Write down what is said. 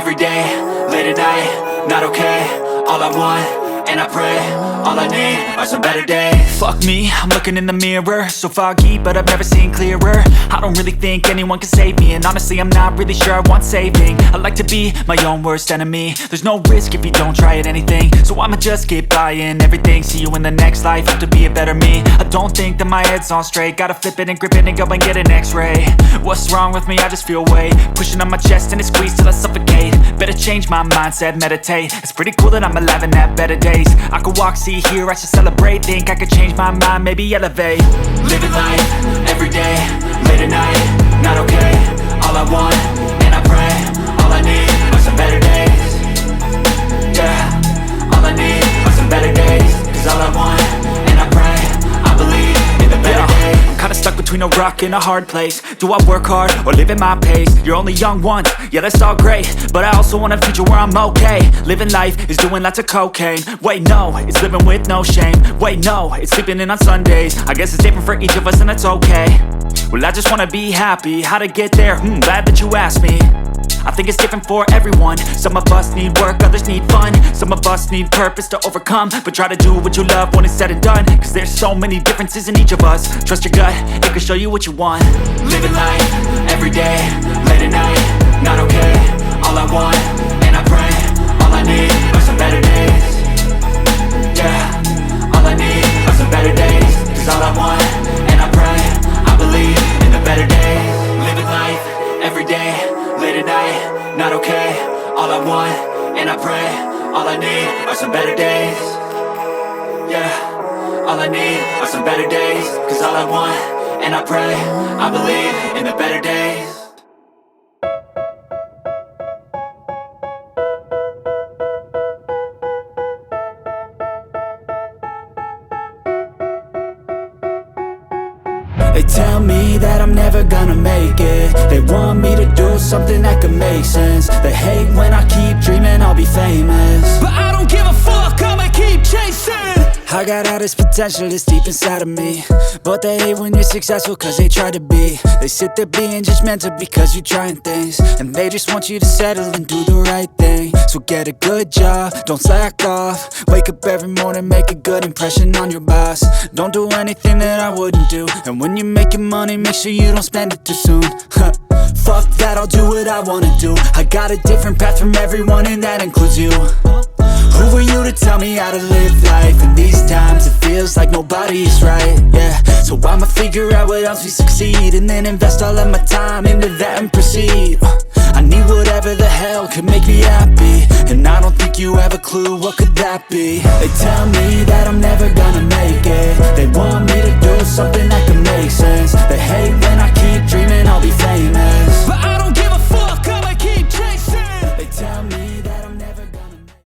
every day, late at night, not okay. All I want, and I pray, all I need are some better days. Fuck me, I'm looking in the mirror, so foggy, but I've never seen clearer. I don't really think anyone can save me, and honestly I'm not really sure I want saving. I like to be my own worst enemy. There's no risk if you don't try at anything, so I'ma just keep buying everything. See you in the next life, have to be a better me. I don't think that my head's on straight, gotta flip it and grip it and go and get an x-ray. What's wrong with me? I just feel weight pushing on my chest and it squeezes till I suffocate. Better change my mindset, meditate. It's pretty cool that I'm alive and have better days. I could walk, see, hear, I should celebrate. Think I could change my mind, maybe elevate. Living life, every day, late at night, not okay. All I want, and I pray, all I need are some better days. Yeah, all I need are some better days. Cause all I want, and I pray, I believe in the better days. I'm kinda stuck between a rock and a hard place. Do I work hard or live at my pace? You're only young once, yeah that's all great, but I also want a future where I'm okay. Living life is doing lots of cocaine. Wait no, it's living with no shame. Wait no, it's sleeping in on Sundays. I guess it's different for each of us and that's okay. Well I just wanna be happy, how to get there? Glad that you asked me. I think it's different for everyone. Some of us need work, others need fun. Some of us need purpose to overcome. But try to do what you love when it's said and done. Cause there's so many differences in each of us. Trust your gut, it can show you what you want. Living life, every day, late at night, not okay. All I want, and I pray, all I need are some better days. Yeah, all I need are some better days. Cause all I want, and I pray, I believe in the better days. Living life, every day, late at night, not okay. All I want, and I pray, all I need are some better days. Yeah, all I need are some better days. Cause all I want, and I pray, I believe in the better days. They tell me that I'm never gonna make it. They want me to do something that could make sense. They hate when I keep dreaming I'll be famous, but I don't give a fuck, I'ma keep chasing. I got all this potential that's deep inside of me, but they hate when you're successful cause they try to be. They sit there being judgmental because you're trying things, and they just want you to settle and do the right thing. So get a good job, don't slack off. Wake up every morning, make a good impression on your boss. Don't do anything that I wouldn't do, and when you're making money, make sure you don't spend it too soon. Fuck that, I'll do what I wanna do. I got a different path from everyone and that includes you. Who are you to tell me how to live life? In these times it feels like nobody is right, yeah. So I'ma figure out what else we succeed, and then invest all of my time into that and proceed. I need whatever the hell could make me happy, and I don't think you have a clue what could that be. They tell me that I'm never gonna make it. They want me to do something that can make sense. They hate when I